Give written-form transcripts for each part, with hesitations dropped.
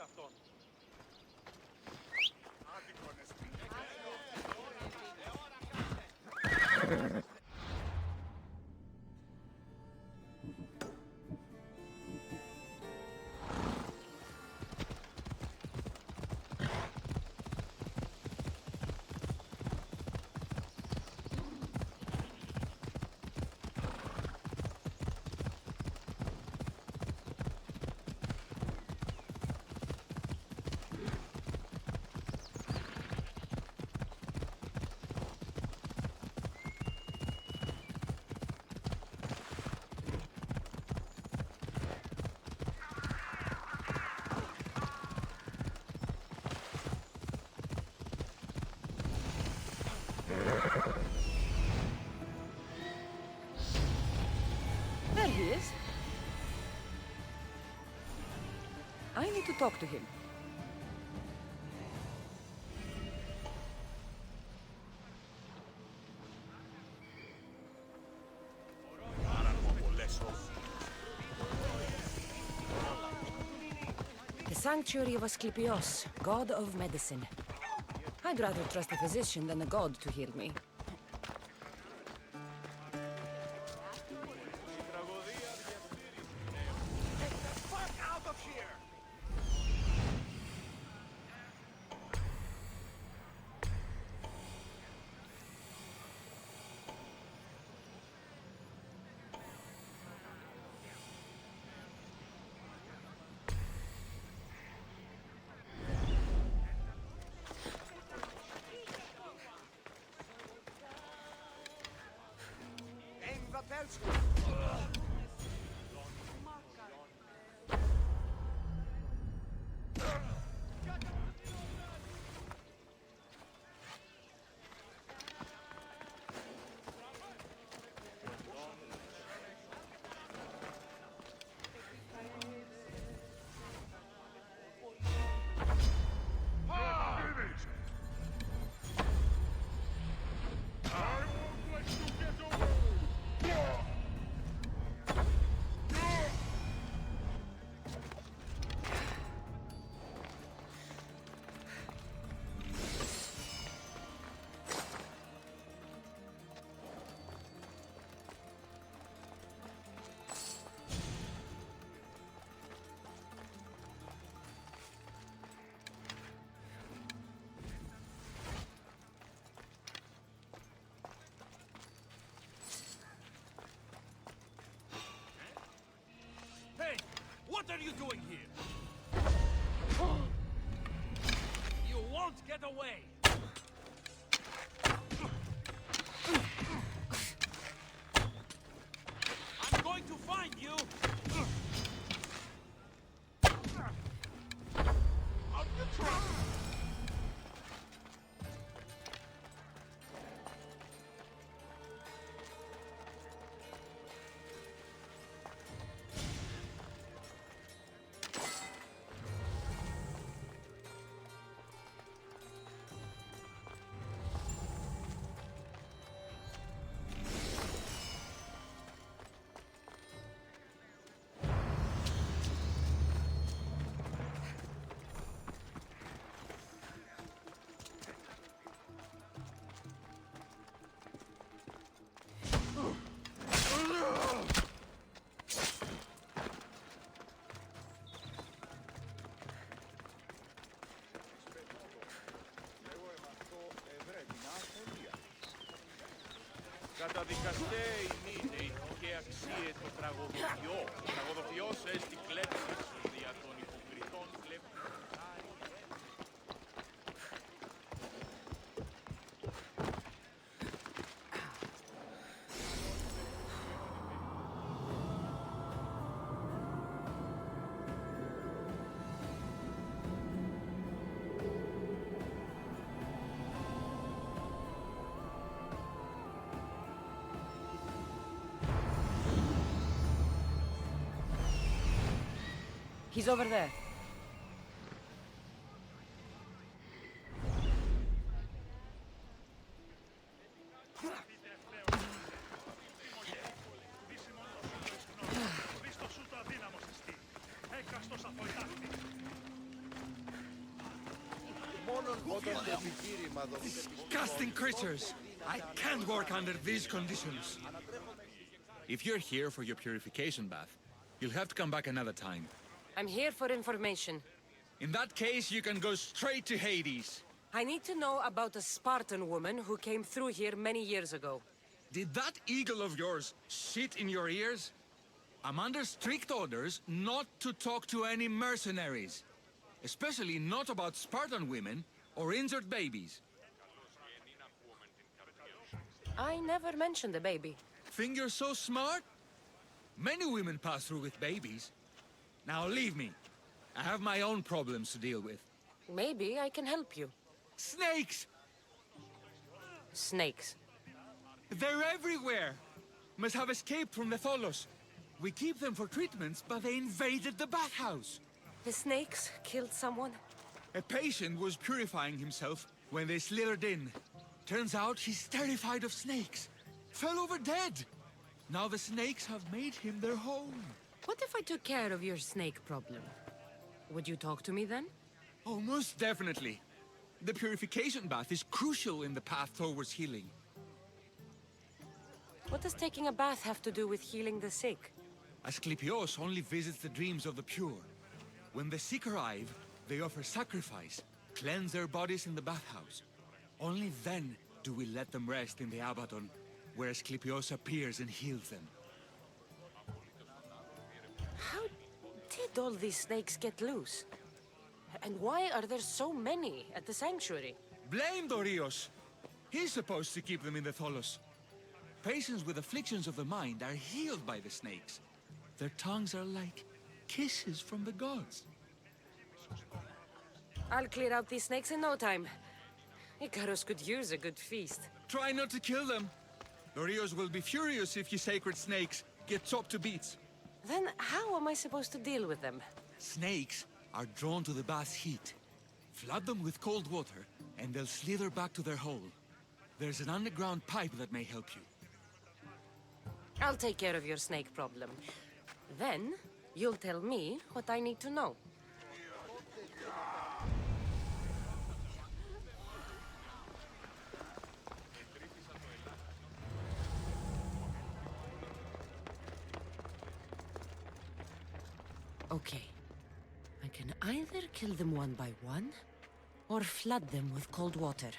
αυτόν. There he is. I need to talk to him. The sanctuary of Asclepios, god of medicine. I'd rather trust a physician than a god to heal me. What are you doing here? You won't get away! I'm going to find you! Out the trap! Καταδικαστέ ημίνε και αξίε το τραγωδοποιό. Ο τραγωδοποιός έστι κλέψης δια των υποκριτών κλέπτων. He's over there. Disgusting creatures! I can't work under these conditions. If you're here for your purification bath, you'll have to come back another time. I'm here for information. In that case, you can go straight to Hades. I need to know about a Spartan woman who came through here many years ago. Did that eagle of yours shit in your ears? I'm under strict orders not to talk to any mercenaries. Especially not about Spartan women or injured babies. I never mentioned a baby. Think you're so smart? Many women pass through with babies. Now leave me. I have my own problems to deal with. Maybe I can help you. Snakes! Snakes. They're everywhere! Must have escaped from the Tholos. We keep them for treatments, but they invaded the bathhouse. The snakes killed someone? A patient was purifying himself when they slithered in. Turns out he's terrified of snakes. Fell over dead. Now the snakes have made him their home. What if I took care of your snake problem? Would you talk to me then? Oh, most definitely. The purification bath is crucial in the path towards healing. What does taking a bath have to do with healing the sick? Asclepios only visits the dreams of the pure. When the sick arrive, they offer sacrifice, cleanse their bodies in the bathhouse. Only then do we let them rest in the Abaddon, where Asclepios appears and heals them. How did all these snakes get loose? And why are there so many at the sanctuary? Blame Dorios! He's supposed to keep them in the Tholos. Patients with afflictions of the mind are healed by the snakes. Their tongues are like kisses from the gods. I'll clear out these snakes in no time. Icarus could use a good feast. Try not to kill them. Dorios will be furious if you sacred snakes get chopped to bits. Then how am I supposed to deal with them? Snakes are drawn to the bath's heat. Flood them with cold water, and they'll slither back to their hole. There's an underground pipe that may help you. I'll take care of your snake problem. Then, you'll tell me what I need to know. Okay. I can either kill them one by one, or flood them with cold water.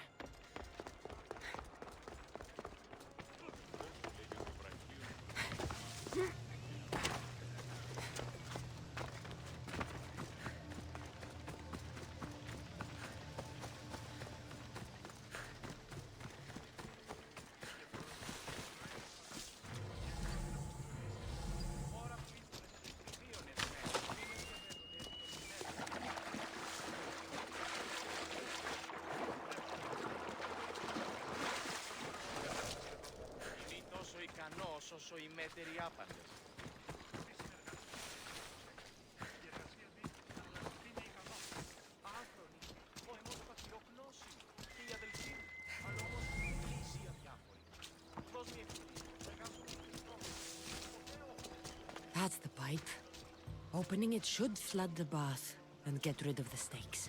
Όσο οι μέτεροι άπαντες. Άφρονοι, ο αιμός πατριογνώση και οι αδελφοί μου, αλλά όμως κλείσει αδιάφοροι. Δώσ' μου ευκαιρία, εργάζομαι Χριστό. That's the pipe. Opening it should flood the bath and get rid of the snakes.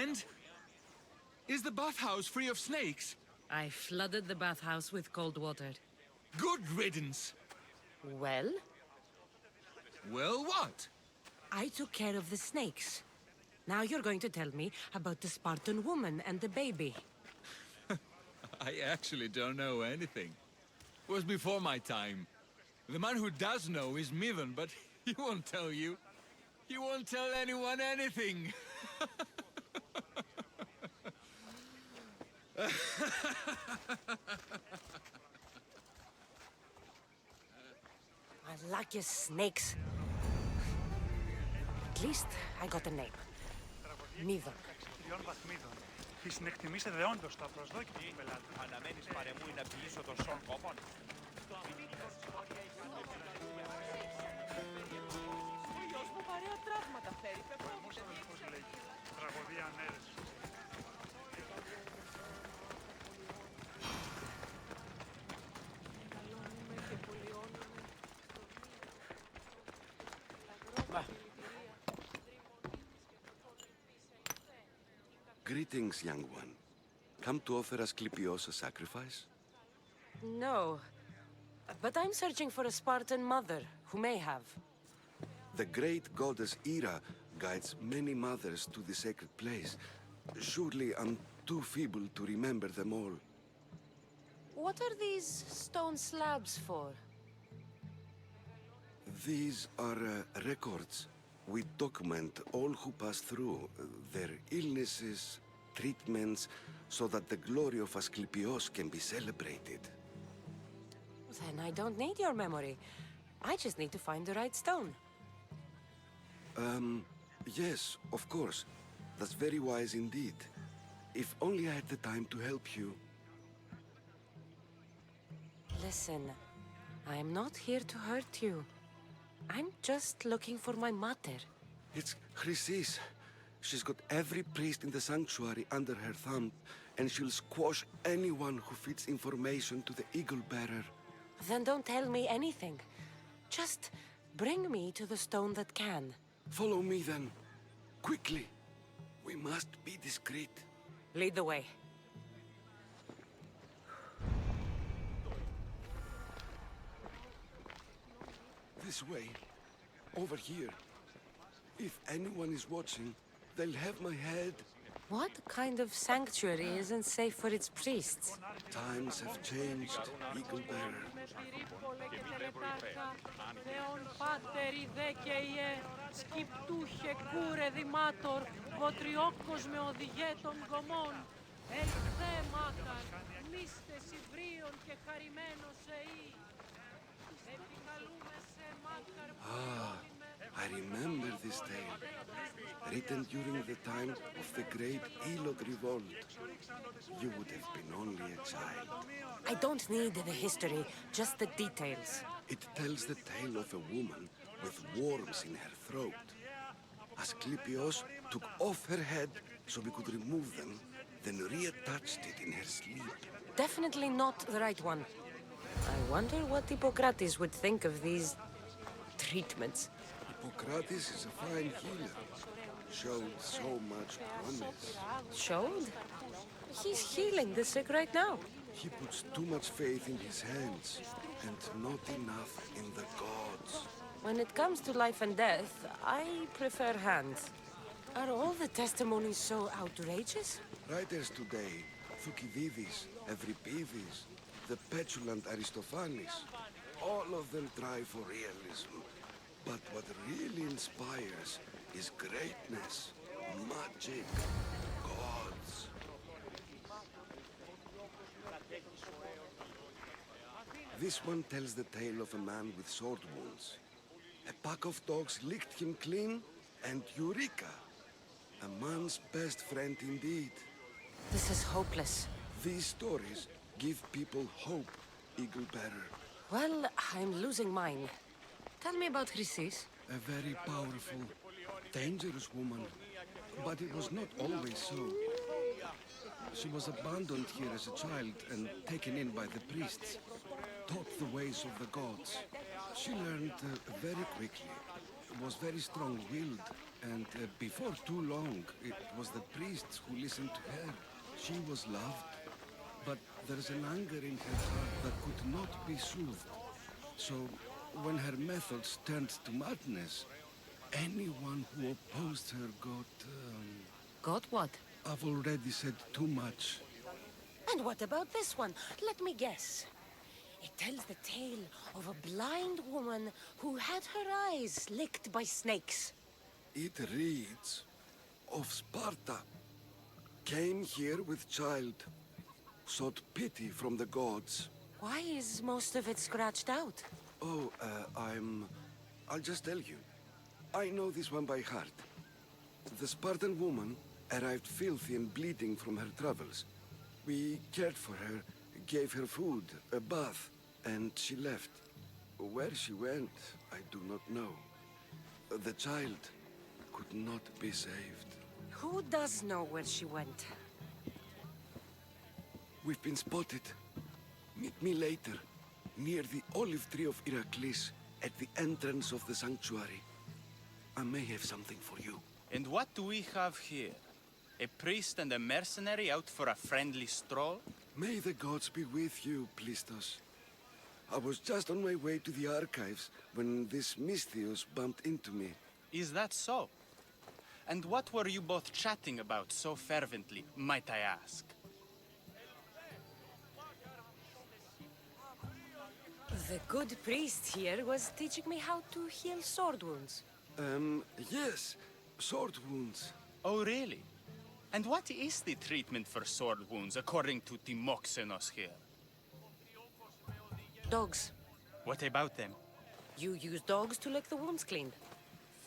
And? Is the bathhouse free of snakes? I flooded the bathhouse with cold water. Good riddance. Well? Well, what? I took care of the snakes. Now you're going to tell me about the Spartan woman and the baby. I actually don't know anything. It was before my time. The man who does know is Midon, but he won't tell you. He won't tell anyone anything. Alexios snakes. At least I got a name. Neither. Τριών βαθμίδων. Η συνεκτιμήσε δεόντως τα προσδόκια του πελάτη. Αναμένεις παρεμούει να πηγήσω τον Σον Κόμον. Ο γιος μου βαρέα τραύματα φέρει. Πώς λέγει. Τραγωδία ανέρεσης. Μεγαλώνουμε και πολιώνουμε. Greetings, young one. Come to offer Asclepios a sacrifice? No. But I'm searching for a Spartan mother who may have. The great goddess Ira guides many mothers to the sacred place. Surely I'm too feeble to remember them all. What are these stone slabs for? These are records. We document all who pass through, their illnesses, treatments, so that the glory of Asclepios can be celebrated. Then I don't need your memory. I just need to find the right stone. Yes, of course. That's very wise indeed. If only I had the time to help you. Listen, I am not here to hurt you. I'm just looking for my mother. It's Chrysis. She's got every priest in the sanctuary under her thumb, and she'll squash anyone who feeds information to the Eagle Bearer. Then don't tell me anything. Just bring me to the stone that can. Follow me then. Quickly. We must be discreet. Lead the way. This way. Over here. If anyone is watching, they'll have my head. What kind of sanctuary isn't safe for its priests? Times have changed, Eagle Bearer. Με πυρίπολε και τελετάρκα, Θεόν πάτερ δε και ιε, σκυπτούχε κούρε δημάτορ, βοτριόκος με οδηγέ των γομών. Ελθέ μάκαρ, μίστε υβρίων και χαρημένος εή. Επικαλούμε σε μάκαρ I remember this tale, written during the time of the great Elot revolt. You would have been only a child. I don't need the history, just the details. It tells the tale of a woman with worms in her throat. Asclepios took off her head so we could remove them, then reattached it in her sleep. Definitely not the right one. I wonder what Hippocrates would think of these treatments. Hippocrates is a fine healer. Showed so much promise. Showed? He's healing the sick right now. He puts too much faith in his hands, and not enough in the gods. When it comes to life and death, I prefer hands. Are all the testimonies so outrageous? Writers today, Thucydides, Euripides, the petulant Aristophanes, all of them try for realism. But what really inspires is greatness, magic, gods. This one tells the tale of a man with sword wounds. A pack of dogs licked him clean, and Eureka! A man's best friend indeed. This is hopeless. These stories give people hope, Eagle Bearer. Well, I'm losing mine. Tell me about Chrysis. A very powerful, dangerous woman. But it was not always so. She was abandoned here as a child and taken in by the priests. Taught the ways of the gods. She learned very quickly. Was very strong-willed. And before too long, it was the priests who listened to her. She was loved. But there's an anger in her heart that could not be soothed. So, when her methods turned to madness, anyone who opposed her got... Got what? I've already said too much. And what about this one? Let me guess. It tells the tale of a blind woman who had her eyes licked by snakes. It reads of Sparta. Came here with child. Sought pity from the gods. Why is most of it scratched out? I'll just tell you. I know this one by heart. The Spartan woman arrived filthy and bleeding from her travels. We cared for her, gave her food, a bath, and she left. Where she went, I do not know. The child could not be saved. Who does know where she went? We've been spotted. Meet me later, near the olive tree of Iraklis, at the entrance of the sanctuary. I may have something for you. And what do we have here? A priest and a mercenary out for a friendly stroll? May the gods be with you, Plistos. I was just on my way to the archives when this Misthios bumped into me. Is that so? And what were you both chatting about so fervently, might I ask? The good priest here was teaching me how to heal sword wounds. Yes. Sword wounds. Oh, really? And what is the treatment for sword wounds, according to Timoxenos here? Dogs. What about them? You use dogs to lick the wounds clean.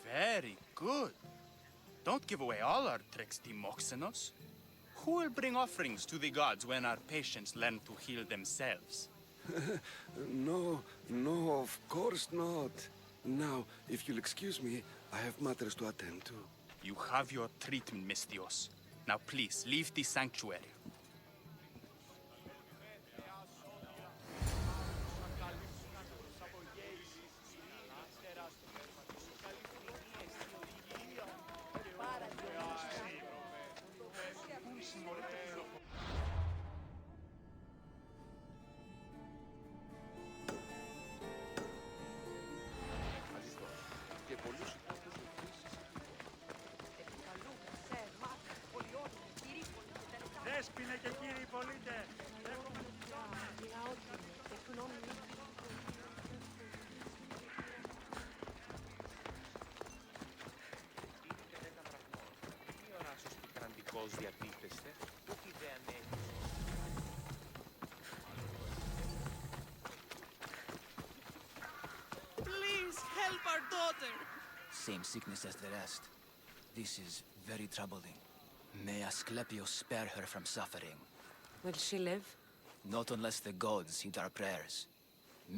Very good. Don't give away all our tricks, Timoxenos. Who will bring offerings to the gods when our patients learn to heal themselves? No, of course not. Now, if you'll excuse me, I have matters to attend to. You have your treatment, Misthios. Now please, leave the sanctuary. Δέσποινε και κύριοι πολίτες, διατίθεστε, όχι δε Please help our daughter. Same sickness as the rest. This is very troubling. May Asclepios spare her from suffering. Will she live? Not unless the gods heed our prayers.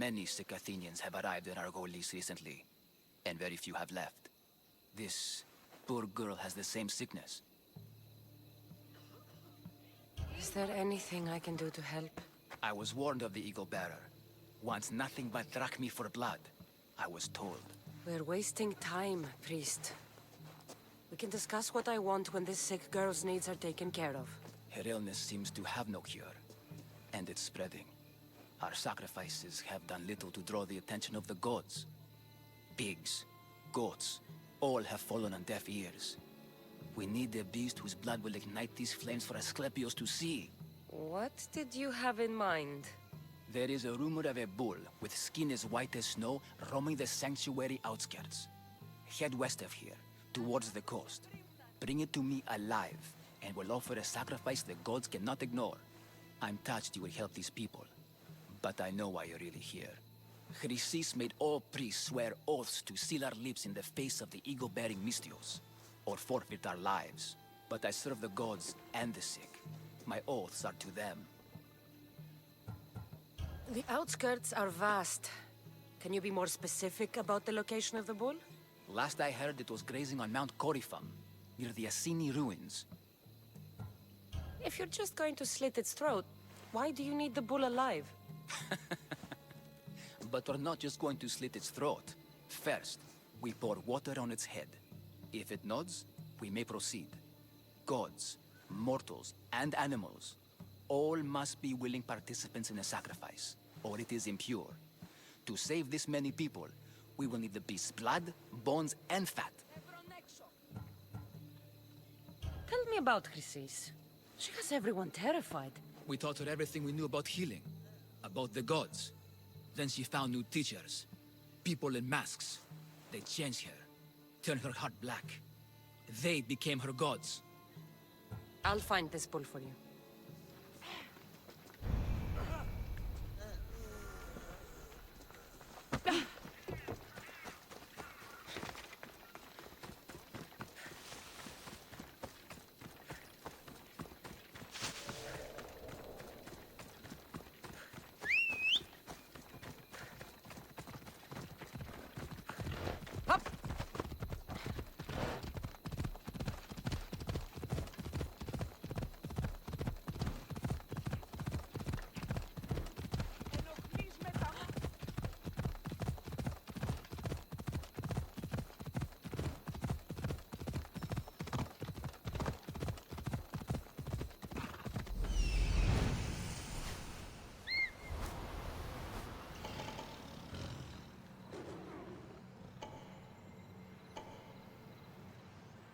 Many sick Athenians have arrived in Argolis recently, and very few have left. This poor girl has the same sickness. Is there anything I can do to help? I was warned of the Eagle Bearer. Wants nothing but drachmi for blood. I was told. We're wasting time, priest. We can discuss what I want when this sick girl's needs are taken care of. Her illness seems to have no cure, and it's spreading. Our sacrifices have done little to draw the attention of the gods. Pigs, goats, all have fallen on deaf ears. We need a beast whose blood will ignite these flames for Asclepios to see. What did you have in mind? There is a rumor of a bull with skin as white as snow roaming the sanctuary outskirts. Head west of here, towards the coast. Bring it to me alive, and we'll offer a sacrifice the gods cannot ignore. I'm touched you will help these people, but I know why you're really here. Chrysis made all priests swear oaths to seal our lips in the face of the eagle-bearing Misthios, or forfeit our lives. But I serve the gods and the sick. My oaths are to them. The outskirts are vast. Can you be more specific about the location of the bull? Last I heard, it was grazing on Mount Corifum, near the Assini ruins. If you're just going to slit its throat, why do you need the bull alive? But we're not just going to slit its throat. First, we pour water on its head. If it nods, we may proceed. Gods, mortals, and animals, all must be willing participants in a sacrifice, or it is impure. To save this many people, we will need the beast's blood, bones, and fat. Tell me about Chrysis. She has everyone terrified. We taught her everything we knew about healing, about the gods. Then she found new teachers, people in masks. They changed her, turned her heart black. They became her gods. I'll find this bull for you.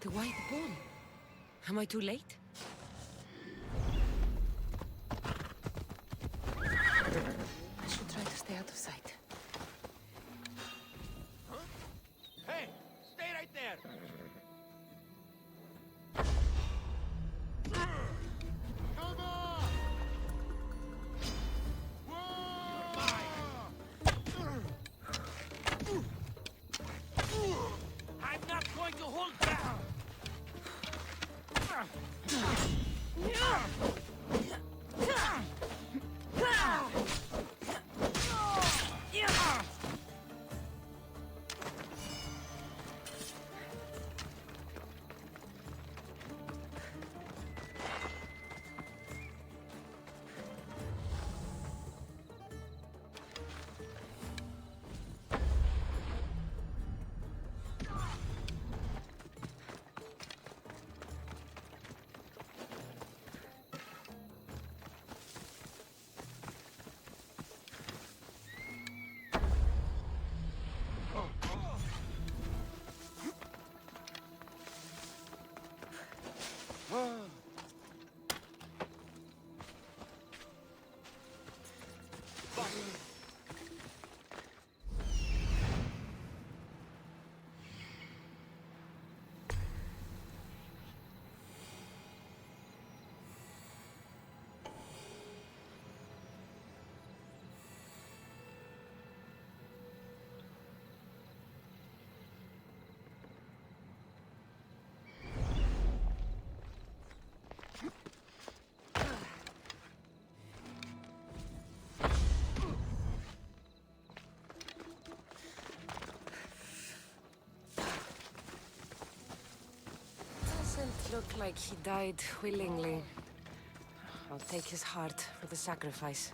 The White Bull. Am I too late? I should try to stay out of sight. Hey, stay right there! Come on! I'm not going to hold back! Doesn't look like he died willingly. I'll take his heart for the sacrifice.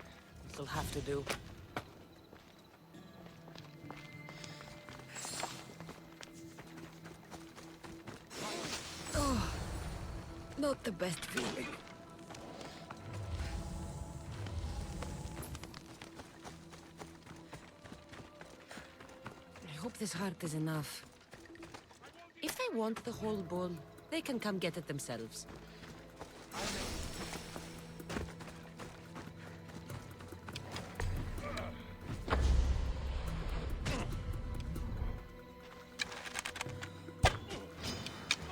It'll have to do. Oh, not the best feeling. I hope this heart is enough. If they want the whole bull, they can come get it themselves.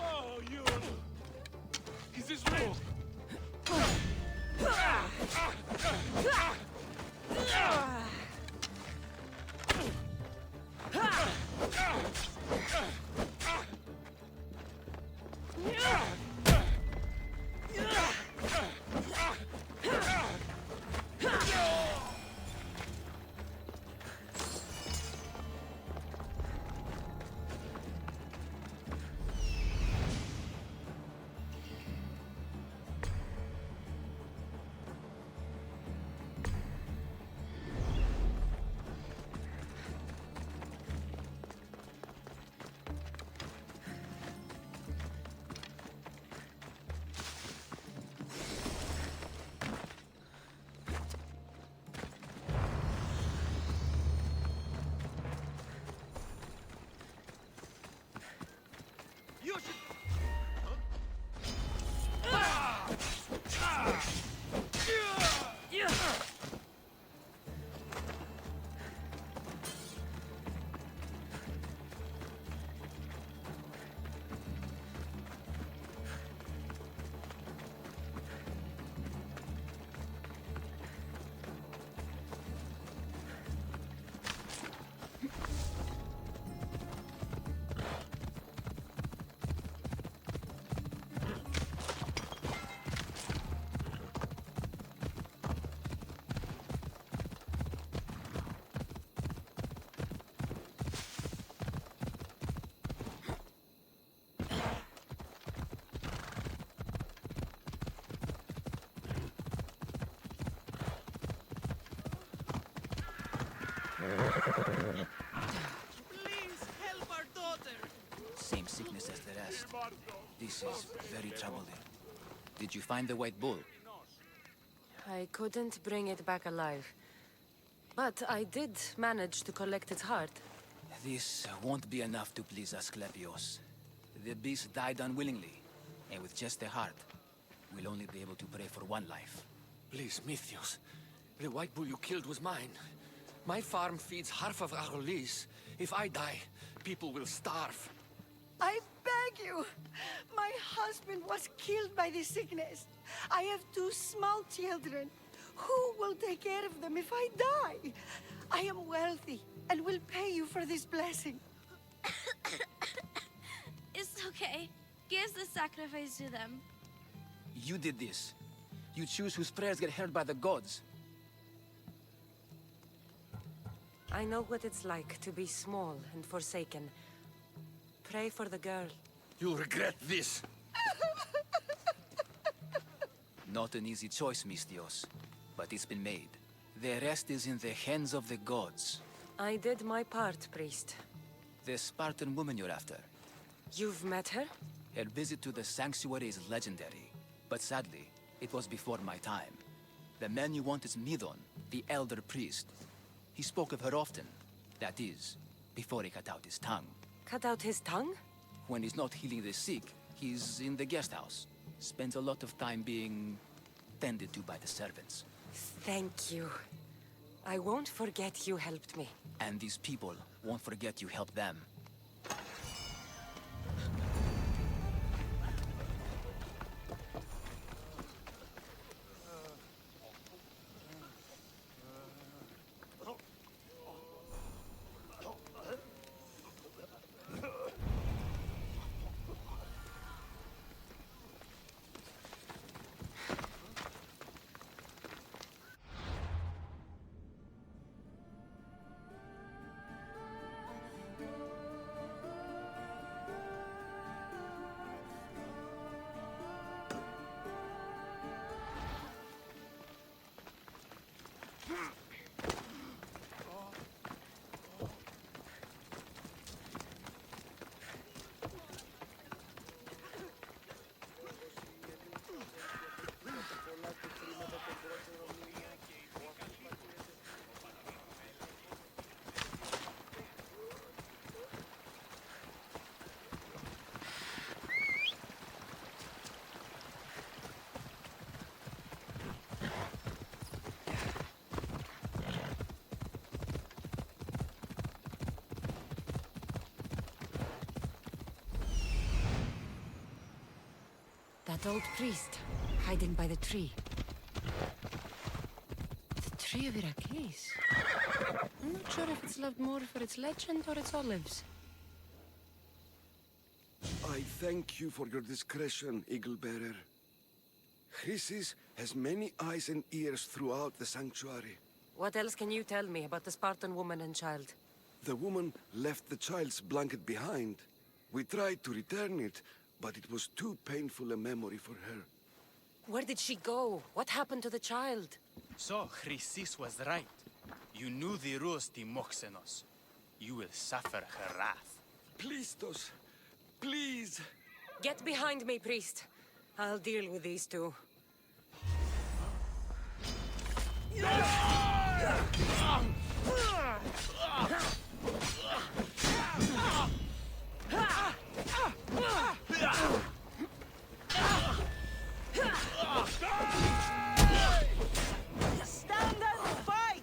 Oh, you! Is this real? You should... Please help our daughter. Same sickness as the rest. This is very troubling. Did you find the White Bull? I couldn't bring it back alive. But I did manage to collect its heart. This won't be enough to please Asclepios. The beast died unwillingly, and with just a heart, we'll only be able to pray for one life. Please, Mythios. The white bull you killed was mine. My farm feeds half of Arolis. If I die, people will starve. I beg you! My husband was killed by the sickness. I have 2 small children. Who will take care of them if I die? I am wealthy and will pay you for this blessing. It's okay. Give the sacrifice to them. You did this. You choose whose prayers get heard by the gods. I know what it's like to be small and forsaken. Pray for the girl. You'll regret this. Not an easy choice, Mystios, but it's been made. The rest is in the hands of the gods. I did my part, priest. The Spartan woman you're after. You've met her? Her visit to the sanctuary is legendary, but sadly, it was before my time. The man you want is Midon, the elder priest. He spoke of her often. That is, before he cut out his tongue. Cut out his tongue? When he's not healing the sick, he's in the guest house. Spends a lot of time being tended to by the servants. Thank you. I won't forget you helped me. And these people won't forget you helped them. That old priest, hiding by the tree. The tree of Iraklis. I'm not sure if it's loved more for its legend or its olives. I thank you for your discretion, Eagle Bearer. Chrysis has many eyes and ears throughout the sanctuary. What else can you tell me about the Spartan woman and child? The woman left the child's blanket behind. We tried to return it, but it was too painful a memory for her. Where did she go? What happened to the child? So, Chrysis was right. You knew the rules, Timoxenos. You will suffer her wrath. Please, Tos. Please! Get behind me, priest. I'll deal with these two. Stand and fight!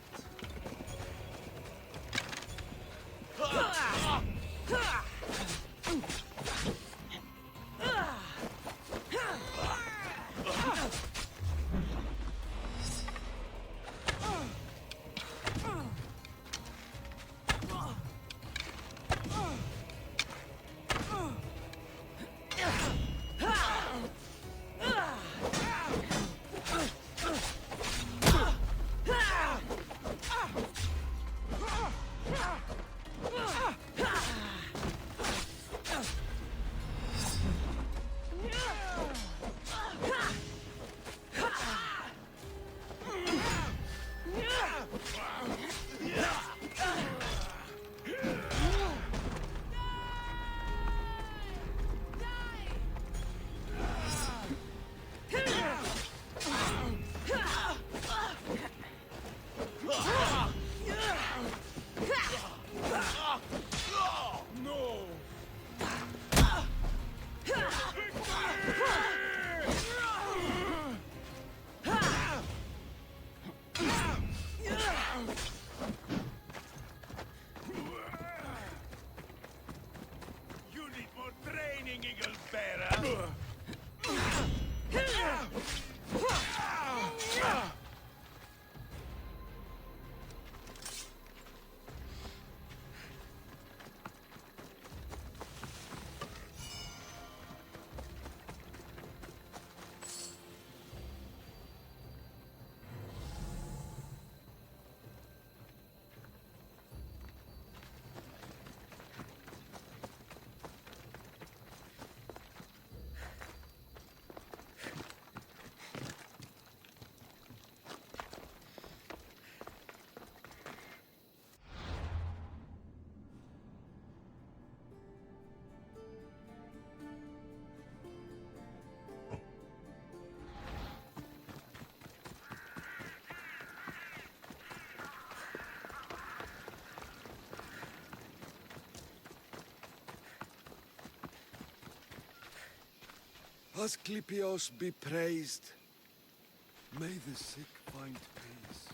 Asclepios be praised. May the sick find peace.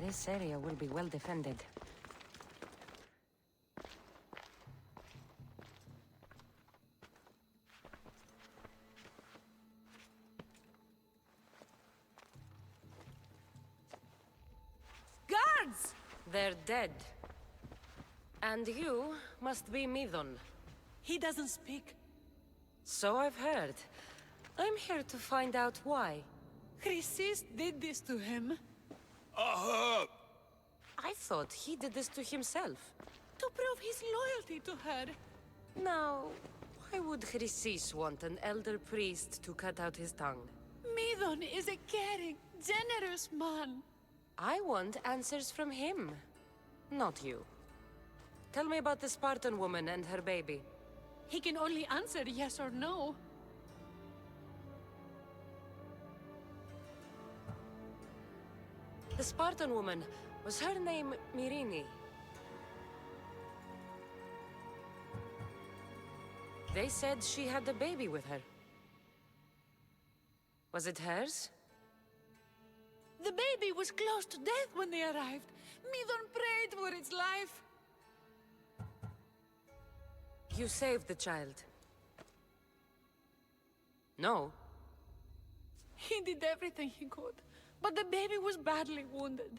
This area will be well defended. Guards! They're dead. And you must be Midon. He doesn't speak. So I've heard. I'm here to find out why. Chrysis did this to him. I thought he did this to himself. To prove his loyalty to her. Now, why would Chrysis want an elder priest to cut out his tongue? Midon is a caring, generous man. I want answers from him, not you. Tell me about the Spartan woman and her baby. He can only answer yes or no. The Spartan woman, was her name Myrine? They said she had a baby with her. Was it hers? The baby was close to death when they arrived. Midon prayed for its life. You saved the child. No. He did everything he could, but the baby was badly wounded.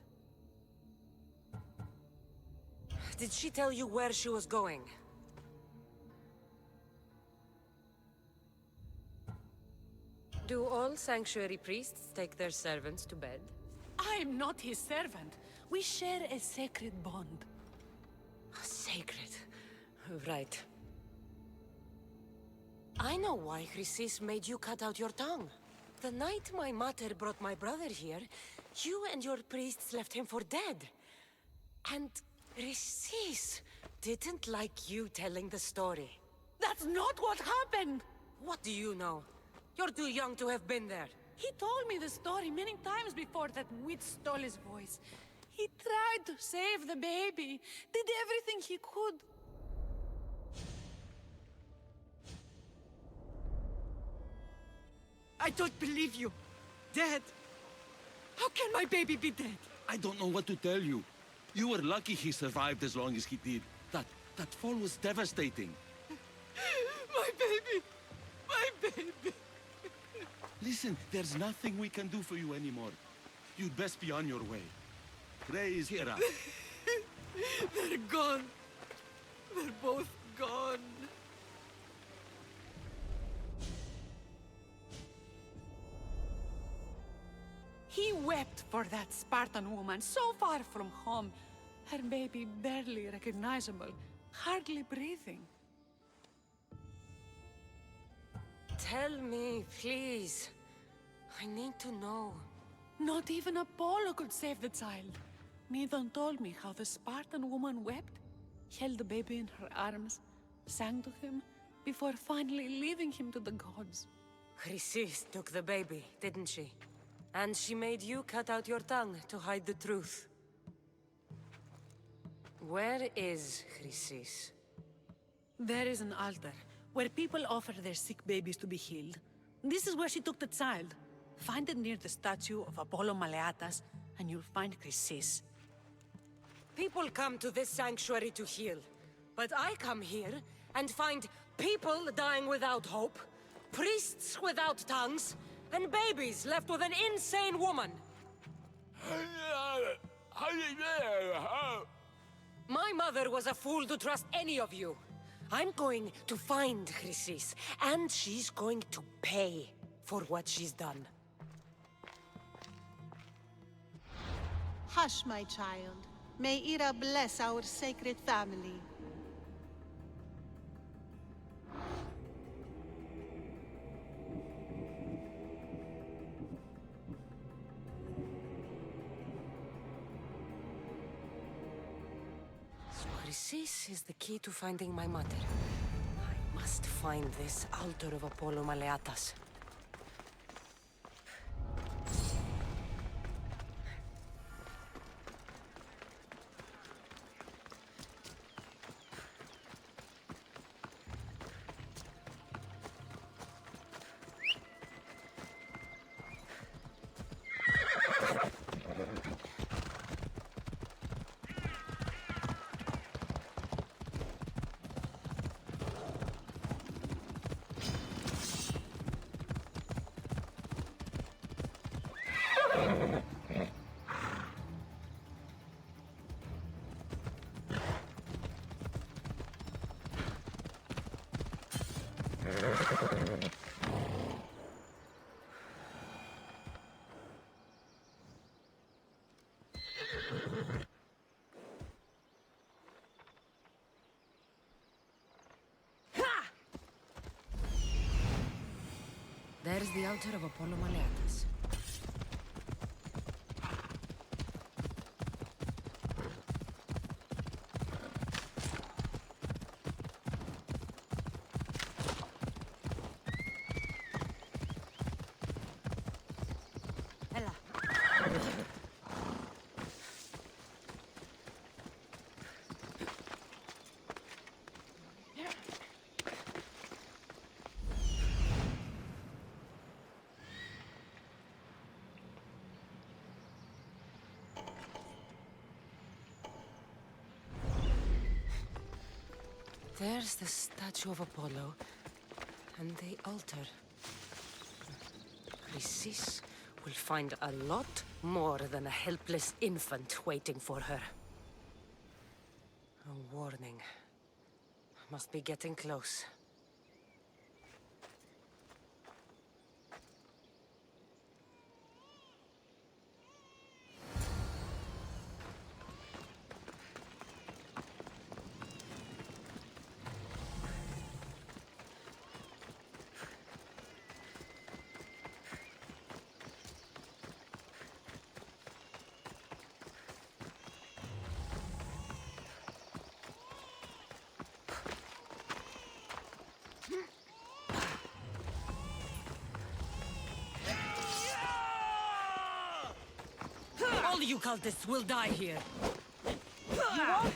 Did she tell you where she was going? Do all sanctuary priests take their servants to bed? I am not his servant. We share a sacred bond. Sacred. Right. I know why Chrysis made you cut out your tongue. The night my mater brought my brother here, you and your priests left him for dead. And Chrysis didn't like you telling the story. That's not what happened! What do you know? You're too young to have been there. He told me the story many times before that witch stole his voice. He tried to save the baby, did everything he could. I don't believe you. Dead. How can my baby be dead? I don't know what to tell you. You were lucky he survived as long as he did. That fall was devastating. My baby! My baby! Listen, there's nothing we can do for you anymore. You'd best be on your way. Praise Hera. They're gone. They're both gone. He wept for that Spartan woman so far from home. Her baby barely recognizable, hardly breathing. Tell me, please. I need to know. Not even Apollo could save the child. Medon told me how the Spartan woman wept, held the baby in her arms, sang to him, before finally leaving him to the gods. Chrysis took the baby, didn't she? And she made you cut out your tongue to hide the truth. Where is Chrysis? There is an altar, where people offer their sick babies to be healed. This is where she took the child. Find it near the statue of Apollo Maleatas, and you'll find Chrysis. People come to this sanctuary to heal. But I come here and find people dying without hope, priests without tongues, and babies left with an insane woman. My mother was a fool to trust any of you. I'm going to find Chrysis, and she's going to pay for what she's done. Hush, my child. May Ira bless our sacred family. So Chrysis is the key to finding my mother. I must find this altar of Apollo Maleatas. There's the altar of Apollo Maleatas. There's the statue of Apollo, and the altar. Chrysis will find a lot more than a helpless infant waiting for her. A warning. Must be getting close. All you cultists will die here. You won't?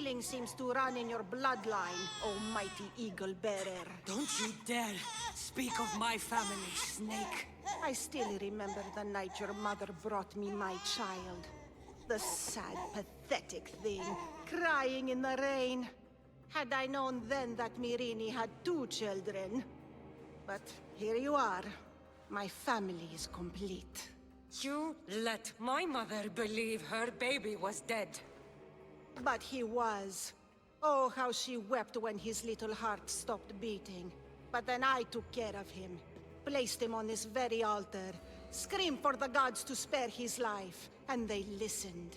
killing seems to run in your bloodline, almighty eagle bearer. Don't you dare speak of my family, Snake. I still remember the night your mother brought me my child. The sad, pathetic thing, crying in the rain. Had I known then that Myrini had 2 children. But here you are. My family is complete. You let my mother believe her baby was dead. But he was. Oh, how she wept when his little heart stopped beating. But then I took care of him. Placed him on this very altar. Screamed for the gods to spare his life. And they listened.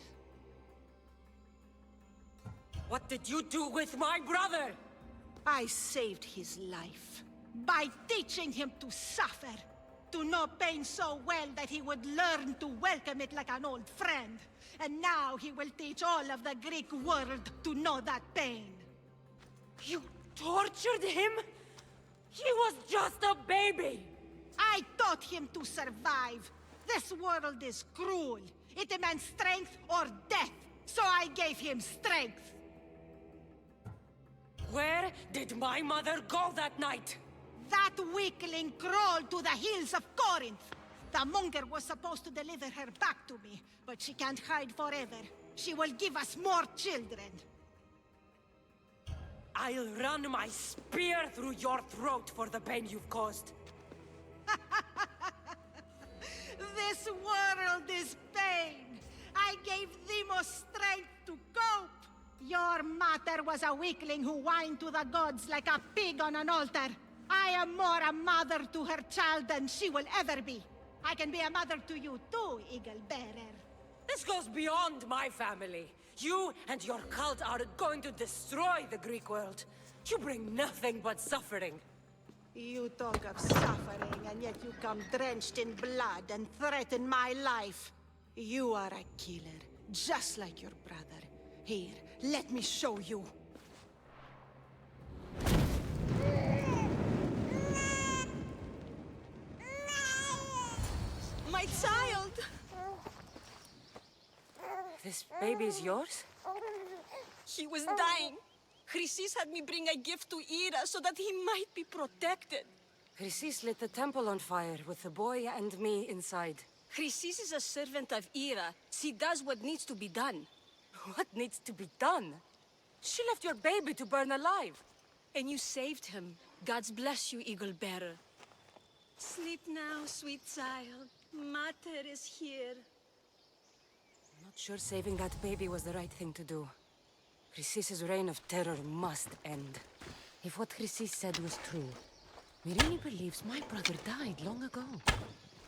What did you do with my brother? I saved his life. By teaching him to suffer. To know pain so well that he would learn to welcome it like an old friend. And now he will teach all of the Greek world to know that pain. You tortured him? He was just a baby! I taught him to survive. This world is cruel. It demands strength or death. So I gave him strength. Where did my mother go that night? That weakling crawled to the hills of Corinth. The monger was supposed to deliver her back to me, but she can't hide forever. She will give us more children. I'll run my spear through your throat for the pain you've caused. This world is pain. I gave Demos strength to cope. Your mater was a weakling who whined to the gods like a pig on an altar. I am more a mother to her child than she will ever be. I can be a mother to you too, Eagle Bearer. This goes beyond my family. You and your cult are going to destroy the Greek world. You bring nothing but suffering. You talk of suffering, and yet you come drenched in blood and threaten my life. You are a killer, just like your brother. Here, let me show you. My child! This baby's yours? He was dying. Chrysis had me bring a gift to Ira so that he might be protected. Chrysis lit the temple on fire with the boy and me inside. Chrysis is a servant of Ira. She does what needs to be done. What needs to be done? She left your baby to burn alive. And you saved him. Gods bless you, Eagle Bearer. Sleep now, sweet child. Mater is here. I'm not sure saving that baby was the right thing to do. Chrysis' reign of terror must end. If what Chrysis said was true, Myrini believes my brother died long ago.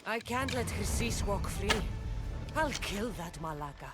I can't let Chrysis walk free. I'll kill that Malaka.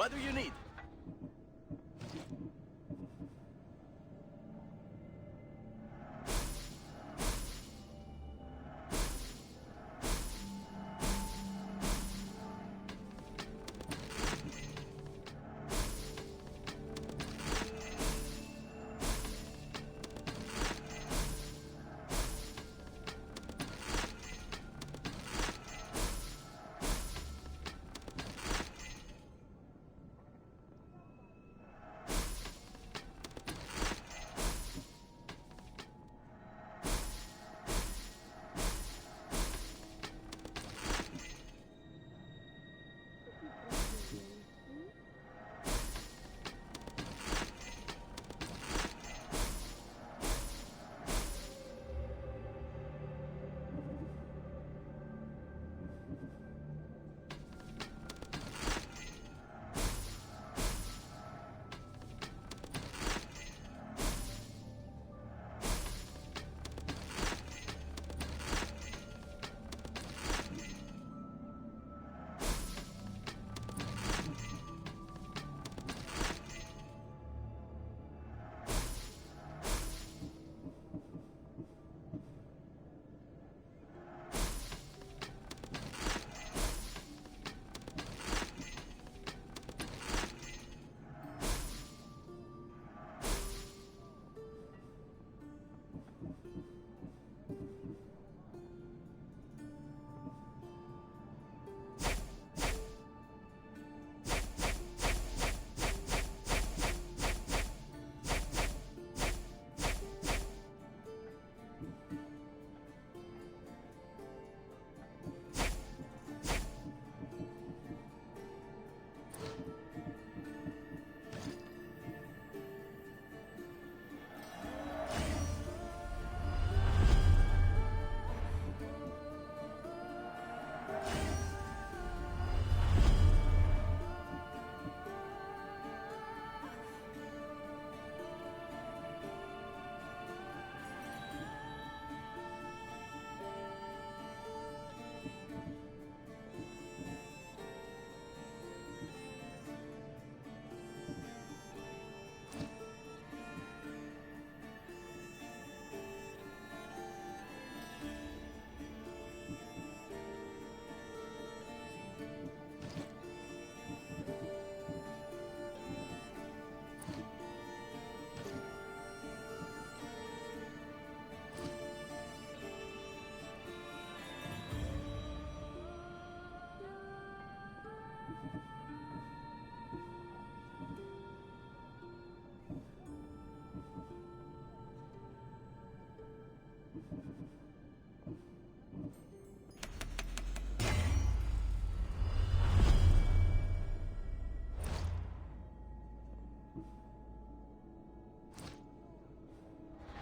What do you need?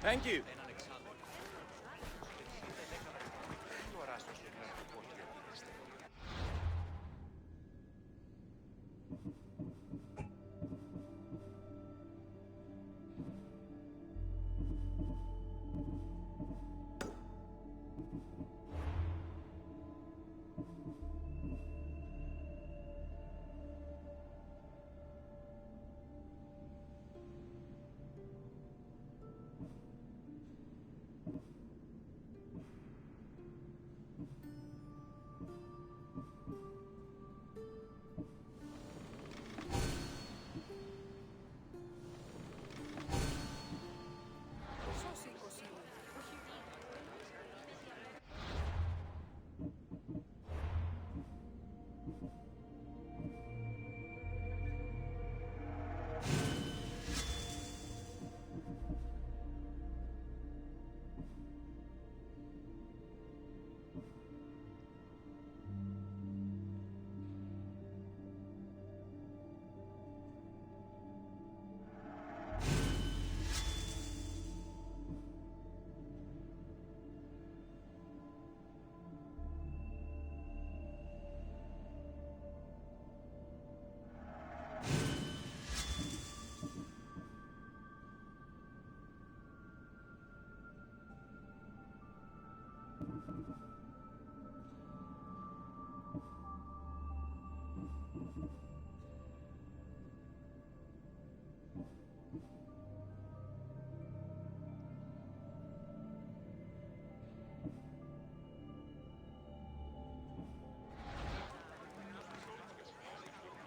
Thank you.